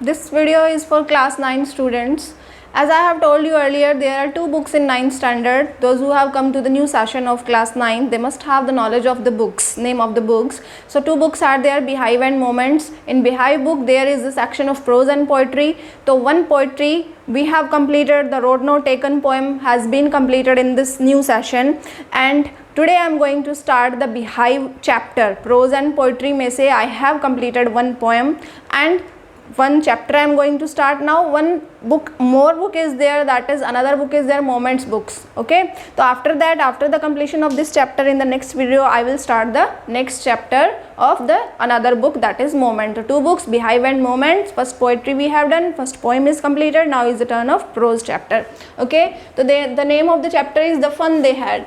This video is for class 9 students. As I have told you earlier, there are two books in 9th standard. Those who have come to the new session of class 9, they must have the knowledge of the books, name of the books. So two books are there, Beehive and Moments. In Beehive book, there is the section of prose and poetry. So one poetry we have completed, the Road No Taken poem has been completed in this new session. And today I am going to start the Beehive chapter. Prose and poetry may say I have completed one poem and one chapter I am going to start now. One more book is there, that is another book is there, Moments books. Okay, so after that, after the completion of this chapter, in the next video I will start the next chapter of the another book, that is Moment. So two books, Beehive and Moments. First poetry we have done, first poem is completed. Now is the turn of prose chapter. Okay, so the name of the chapter is The Fun They Had.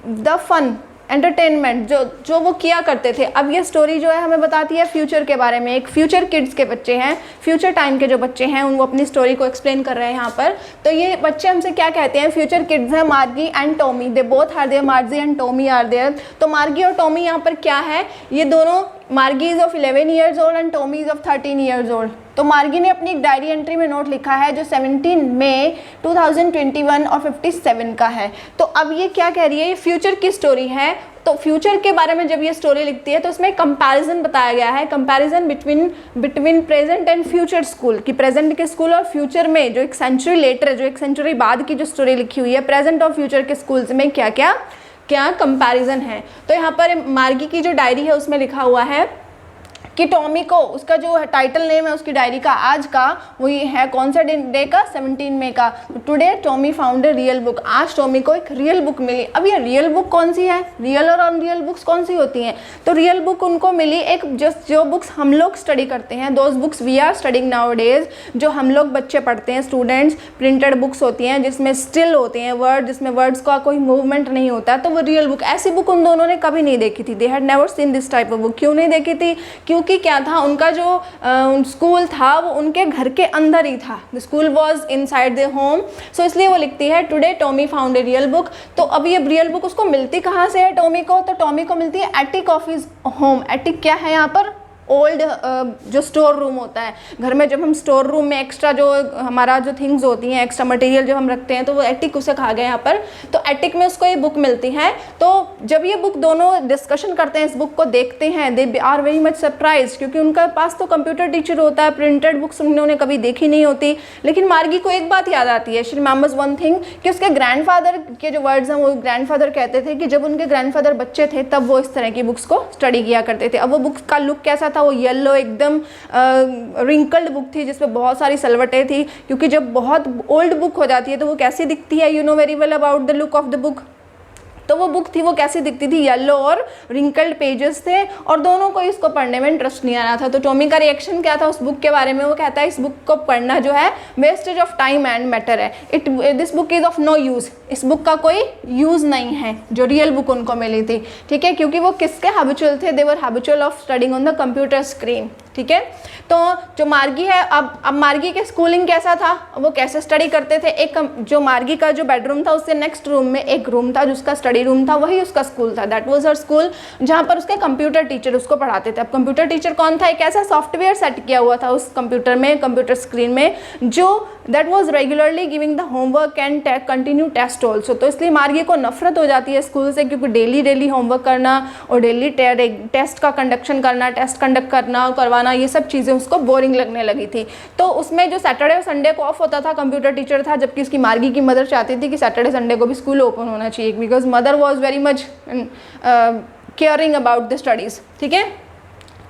The fun, entertainment जो वो किया करते थे. अब ये story जो है हमें बताती है फ्यूचर के बारे में. एक फ्यूचर किड्स के बच्चे हैं, फ्यूचर टाइम के जो बच्चे हैं, उनको अपनी स्टोरी को एक्सप्लेन कर रहे हैं यहाँ पर. तो ये बच्चे हमसे क्या कहते हैं, फ्यूचर किड्स हैं Margie and Tommy. They both are there, Margie and Tommy are there. तो मार्गी और टॉमी यहाँ पर क्या है, ये दोनों, मार्गी is of 11 years old and Tommy is of 13 years old. तो मार्गी ने अपनी एक डायरी एंट्री में नोट लिखा है जो 17 मई 2021 और 57 का है. तो अब ये क्या कह रही है, ये फ्यूचर की स्टोरी है. तो फ्यूचर के बारे में जब ये स्टोरी लिखती है तो इसमें कंपैरिजन बताया गया है, comparison between present and future school, कि प्रेजेंट के स्कूल और फ्यूचर में जो एक सेंचुरी लेटर, जो एक सेंचुरी बाद की जो स्टोरी लिखी हुई है, प्रेजेंट और फ्यूचर के स्कूल्स में क्या क्या कंपैरिजन है. तो यहाँ पर मार्गी की जो डायरी है उसमें लिखा हुआ है कि टॉमी को, उसका जो टाइटल नेम है उसकी डायरी का आज का, वो ये है कौन सा डे का, 17 मई का. Today Tommy found a real book. आज टॉमी को एक रियल बुक मिली. अब ये रियल बुक कौन सी है, रियल और अनरियल बुक्स कौन सी होती हैं. तो रियल बुक उनको मिली एक जो बुक्स हम लोग स्टडी करते हैं, those books we are studying nowadays, जो हम लोग बच्चे पढ़ते हैं, स्टूडेंट्स. प्रिंटेड बुक्स होती हैं जिसमें स्टिल होते हैं वर्ड, जिसमें वर्ड्स का कोई मूवमेंट नहीं होता. तो वो रियल बुक, ऐसी बुक उन दोनों ने कभी नहीं देखी थी. They had never seen this type of book. क्यों नहीं देखी थी, क्योंकि क्या था, उनका जो स्कूल था वो उनके घर के अंदर ही था. The school was inside the home. So इसलिए वो लिखती है today Tommy found a real book. तो अब ये रियल बुक उसको मिलती कहाँ से है टॉमी को, तो टॉमी को मिलती है attic of his home. Attic क्या है यहाँ पर, ओल्ड जो स्टोर रूम होता है घर में. जब हम स्टोर रूम में एक्स्ट्रा जो हमारा जो थिंग्स होती हैं, एक्स्ट्रा मटेरियल जो हम रखते हैं, तो वो एटिक उसे कहा गया यहाँ पर. तो एटिक में उसको ये बुक मिलती है. तो जब ये बुक दोनों डिस्कशन करते हैं, इस बुक को देखते हैं, they are very much surprise, क्योंकि उनका पास तो कंप्यूटर टीचर होता है, प्रिंटेड बुक्स उन्होंने कभी देखी नहीं होती. लेकिन मार्गी को एक बात याद आती है, शी रिमेंबर्स वन थिंग, कि उसके ग्रैंडफादर के जो वर्ड्स हैं, वो ग्रैंडफादर कहते थे कि जब उनके ग्रैंडफादर बच्चे थे तब वो इस तरह की बुक्स को स्टडी किया करते थे. अब वो बुक्स का लुक कैसा था, वो येलो एकदम रिंकल्ड बुक थी जिसपे बहुत सारी सलवटें थी, क्योंकि जब बहुत ओल्ड बुक हो जाती है तो वो कैसी दिखती है, you know very well about the look of the book. तो वो बुक थी, वो कैसी दिखती थी, येलो और रिंकल्ड पेजेस थे, और दोनों को इसको पढ़ने में इंटरेस्ट नहीं आ रहा था. तो टॉमी का रिएक्शन क्या था उस बुक के बारे में, वो कहता है इस बुक को पढ़ना जो है wastage of time and matter है. This book is of no use. इस बुक का कोई यूज़ नहीं है, जो रियल बुक उनको मिली थी. ठीक है, क्योंकि वो किसके हैबिचुअल थे, they were habitual of studying on the computer screen. ठीक है, तो जो मार्गी है, अब मार्गी के स्कूलिंग कैसा था, वो कैसे स्टडी करते थे. एक जो मार्गी का जो बेडरूम था उससे नेक्स्ट रूम में एक रूम था जिसका स्टडी रूम था, वही उसका स्कूल था. दैट वाज हर स्कूल, जहाँ पर उसके कंप्यूटर टीचर उसको पढ़ाते थे. अब कंप्यूटर टीचर कौन था, एक ऐसा सॉफ्टवेयर सेट किया हुआ था उस कंप्यूटर में, कंप्यूटर स्क्रीन में, जो that was regularly giving the homework and continue test also. तो इसलिए मार्गी को नफरत हो जाती है स्कूल से, क्योंकि डेली होमवर्क करना और डेली टेस्ट का कंडक्शन करना, टेस्ट कंडक्ट करना, करवाना, ये सब चीज़ें उसको बोरिंग लगने लगी थी. तो उसमें जो सैटरडे और संडे को ऑफ होता था, कंप्यूटर टीचर था, जबकि उसकी मार्गी की मदर चाहती थी कि सैटरडे संडे को भी स्कूल ओपन होना चाहिए, because mother was very much caring about the studies. ठीक है,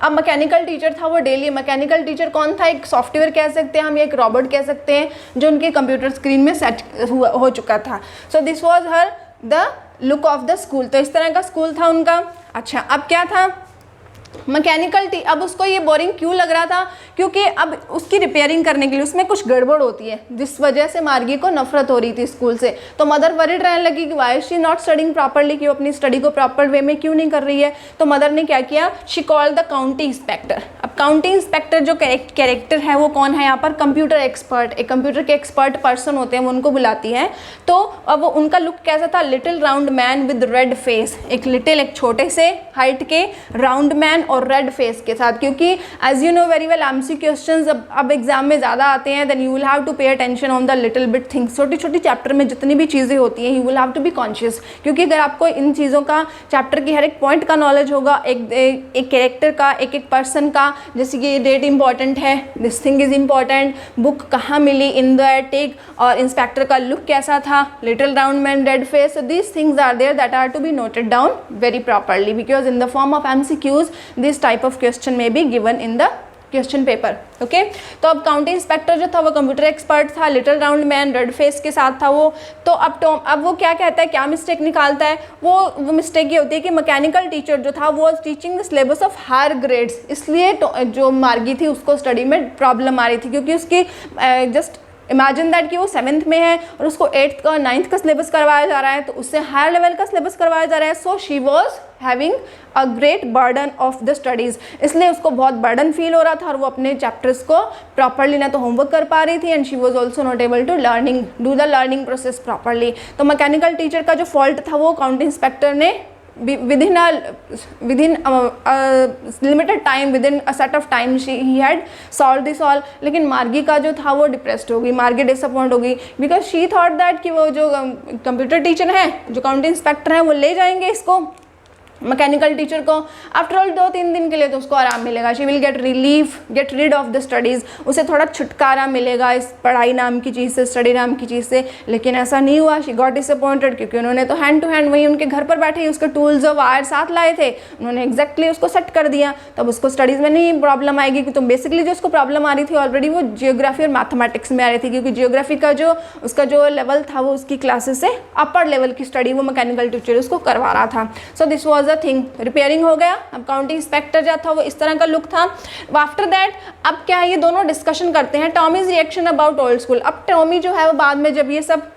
अब मैकेनिकल टीचर था, वो डेली, मैकेनिकल टीचर कौन था, एक सॉफ्टवेयर कह सकते हैं हम, या एक रोबोट कह सकते हैं, जो उनके कंप्यूटर स्क्रीन में सेट हो चुका था. So this was her the look of the school. तो इस तरह का स्कूल था उनका. अच्छा, अब क्या था, मैकेनिकल अब उसको ये बोरिंग क्यों लग रहा था, क्योंकि अब उसकी रिपेयरिंग करने के लिए उसमें कुछ गड़बड़ होती है, जिस वजह से मार्गी को नफरत हो रही थी स्कूल से. तो मदर वरीड रहने लगी कि why she not studying properly, कि वो अपनी स्टडी को प्रॉपर वे में क्यों नहीं कर रही है. तो मदर ने क्या किया, she called the county inspector. अब काउंटी इंस्पेक्टर जो कैरेक्टर है वो कौन है यहाँ पर, कंप्यूटर एक्सपर्ट. एक कंप्यूटर के एक्सपर्ट पर्सन होते हैं, वो उनको बुलाती है. तो अब उनका लुक कैसा था, little round man with red face. एक छोटे से हाइट के राउंड मैन और रेड फेस के साथ, क्योंकि as you know very well fancy questions अब एग्जाम में ज़्यादा आते हैं, then you will have to pay attention on the little bit things. छोटी छोटी चैप्टर में जितनी भी चीज़ें होती हैं, you will have to be conscious, क्योंकि अगर आपको इन चीज़ों का, चैप्टर की हर एक पॉइंट का नॉलेज होगा, एक कैरेक्टर का, एक पर्सन का, जैसे कि डेट इंपॉर्टेंट है, this thing is important, book कहाँ मिली, इन द एटिक, और इंस्पेक्टर का लुक कैसा था, little round man, red face, so these things are there that are to be noted down very properly, because in the form of MCQs this type of question may be given in the question paper. Okay, तो अब county inspector जो था वो computer expert था, little round man red face के साथ था वो। तो अब वो क्या कहता है, क्या मिस्टेक निकालता है, वो मिस्टेक ये होती है कि मैकेनिकल टीचर जो था वो teaching the syllabus of higher grades, इसलिए जो मार्गी थी उसको स्टडी में प्रॉब्लम आ रही थी, क्योंकि उसकी जस्ट इमेजिन दैट कि वो 7th में है और उसको 8th का 9th का सिलेबस करवाया जा रहा है, तो उससे हायर लेवल का सिलेबस करवाया जा रहा है। So she was having a great burden of the studies, इसलिए उसको बहुत बर्डन फील हो रहा था और वो अपने चैप्टर्स को प्रॉपरली ना तो होमवर्क कर पा रही थी, and she was also not able to do the learning process properly. तो मैकेनिकल टीचर का जो फॉल्ट था वो काउंटी इंस्पेक्टर ने within a limited time, within a set of time he had solved this all। लेकिन मार्गी का जो था वो डिप्रेस्ड हो गई, मार्गी डिसअपॉइंट हो गई, बिकॉज शी थॉट दैट कि वो जो कंप्यूटर टीचर है, जो काउंटी इंस्पेक्टर हैं, वो ले जाएंगे इसको मैकेनिकल टीचर को आफ्टर ऑल 2-3 दिन के लिए, तो उसको आराम मिलेगा, she will get rid of the studies, उसे थोड़ा छुटकारा मिलेगा इस पढ़ाई नाम की चीज़ से, स्टडी नाम की चीज़ से। लेकिन ऐसा नहीं हुआ, शी गॉट डिसअपॉइंटेड, क्योंकि उन्होंने तो हैंड टू हैंड वहीं उनके घर पर बैठे ही उसके टूल्स और वायर साथ लाए थे, उन्होंने एग्जैक्टली उसको सेट कर दिया, तब उसको स्टडीज़ में नहीं प्रॉब्लम आएगी। कि तो बेसिकली जो उसको प्रॉब्लम आ रही थी ऑलरेडी वो जियोग्राफी और मैथमेटिक्स में आ रही थी, क्योंकि जियोग्राफी का उसका जो लेवल था वो उसकी क्लासेस से अपर लेवल की स्टडी वो मैकेनिकल टीचर उसको करवा रहा था। So this was a thing, repairing हो गया। अब काउंटी इंस्पेक्टर जो था वो इस तरह का लुक था। आफ्टर दैट अब क्या है, ये दोनों डिस्कशन करते हैं Tommy's reaction about old school. अब टॉमी जो है वो बाद में जब ये सब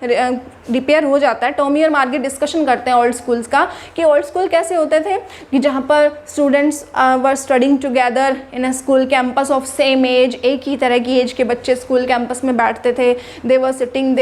रिपेयर हो जाता है, टॉमी और मार्गी डिस्कशन करते हैं ओल्ड स्कूल्स का, कि ओल्ड स्कूल कैसे होते थे, कि जहाँ पर students were studying together in a school campus of same age, एक ही तरह की एज के बच्चे स्कूल कैंपस में बैठते थे, they were sitting,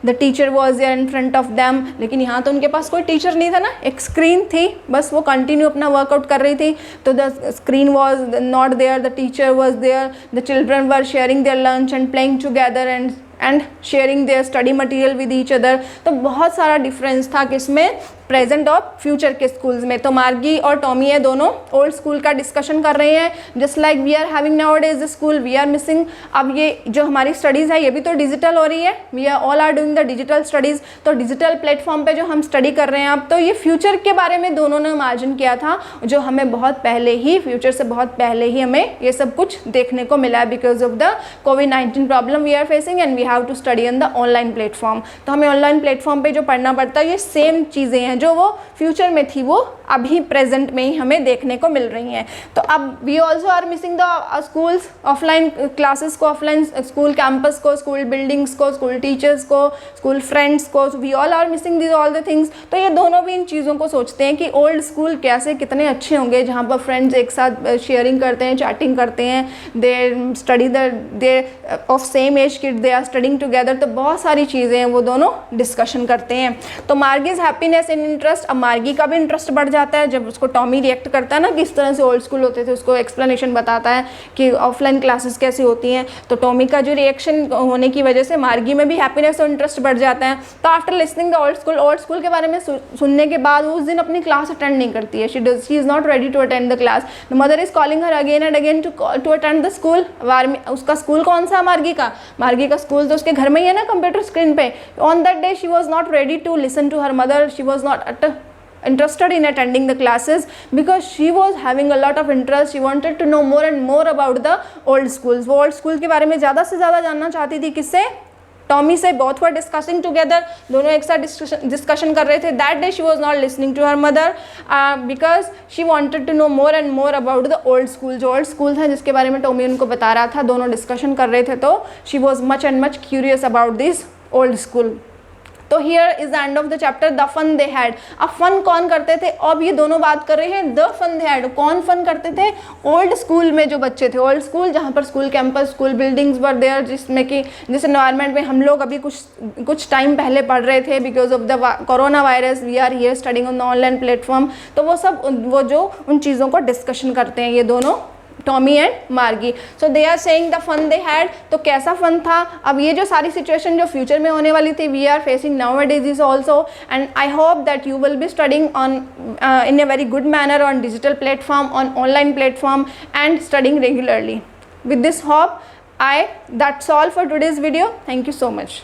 the teacher was there in front of them. लेकिन यहाँ तो उनके पास कोई टीचर नहीं था ना, एक स्क्रीन थी, बस वो कंटिन्यू अपना वर्कआउट कर रही थी। तो the screen was not there, the teacher was there, the children were sharing their lunch and playing together and sharing their study material with each other. तो बहुत सारा डिफरेंस था किसमें, प्रेजेंट और फ्यूचर के स्कूल्स में। तो मार्गी और टॉमी है दोनों ओल्ड स्कूल का डिस्कशन कर रहे हैं, just like we are having nowadays school we are missing. अब ये जो हमारी स्टडीज़ है ये भी तो डिजिटल हो रही है, we are all are doing the digital studies. तो डिजिटल प्लेटफॉर्म पे जो हम स्टडी कर रहे हैं अब, तो ये फ्यूचर के बारे में दोनों ने इमेजिन किया था, जो हमें बहुत पहले ही, फ्यूचर से बहुत पहले ही हमें ये सब कुछ देखने को मिला है, बिकॉज ऑफ द कोविड-19 problem we are facing and we have to study on the online platform. तो हमें ऑनलाइन प्लेटफॉर्म पे जो पढ़ना पड़ता है, ये सेम चीज़ें हैं जो वो फ्यूचर में थी, वो अभी प्रेजेंट में ही हमें देखने को मिल रही हैं। तो अब we also are missing the schools, offline classes को, ऑफलाइन स्कूल कैंपस को, स्कूल बिल्डिंग्स को, स्कूल टीचर्स को, स्कूल फ्रेंड्स को, we all are missing this all the things. तो ये दोनों भी इन चीज़ों को सोचते हैं कि ओल्ड स्कूल कैसे, कितने अच्छे होंगे, जहाँ पर फ्रेंड्स एक साथ शेयरिंग करते हैं, चैटिंग करते हैं, they study they of same age kid, they are studying together. तो बहुत सारी चीज़ें हैं वो दोनों डिस्कशन करते हैं। तो मार्गीज हैप्पीनेस इन इंटरेस्ट, अब मार्गी का भी इंटरेस्ट बढ़ जाता है जब उसको टॉमी रिएक्ट करता है ना कि इस तरह से ओल्ड स्कूल होते थे, उसको एक्सप्लेनेशन बताता है कि ऑफलाइन क्लासेस कैसी होती हैं। तो टॉमी का जो रिएक्शन होने की वजह से मार्गी में भी हैप्पीनेस और इंटरेस्ट बढ़ जाता है। तो after listening the old school के बारे में सुनने के बाद वो उस दिन अपनी क्लास अटेंड नहीं करती है, she is not ready to attend the class. The mother is calling her again and again to attend the school. उसका स्कूल कौन सा, मार्गी का स्कूल तो उसके घर में ही है ना, कंप्यूटर स्क्रीन पे। On that day she was not ready to listen to her mother, she was not interested in attending the classes because she was having a lot of interest, she wanted to know more and more about the old schools। वो old school के बारे में ज़्यादा से ज़्यादा जानना चाहती थी, किससे, टॉमी से। both were discussing together, दोनों एक साथ डिस्कशन कर रहे थे। that day she was not listening to her mother because she wanted to know more and more about the old school। जो old school था जिसके बारे में टॉमी उनको बता रहा था, दोनों डिस्कशन कर रहे थे, तो she was much and much curious about this old school। तो here is the end of the chapter, the fun they had. अब फन कौन करते थे, अब ये दोनों बात कर रहे हैं द फन दे हैड, कौन फन करते थे, ओल्ड स्कूल में जो बच्चे थे, ओल्ड स्कूल जहाँ पर school campus, school buildings were there, जिसमें कि जिस एनवायरनमेंट में हम लोग अभी कुछ टाइम पहले पढ़ रहे थे, because of the corona virus we are here studying on the online platform. तो वो सब वो जो उन चीज़ों को डिस्कशन करते हैं ये दोनों Tommy and Margie. So they are saying the fun they had. तो कैसा फन था. अब ये जो सारी सिचुएशन जो फ्यूचर में होने वाली थी, we are facing nowadays is also, and I hope that you will be studying on in a very good manner on digital platform, on online platform, and studying regularly. With this hope, that's all for today's video. Thank you so much.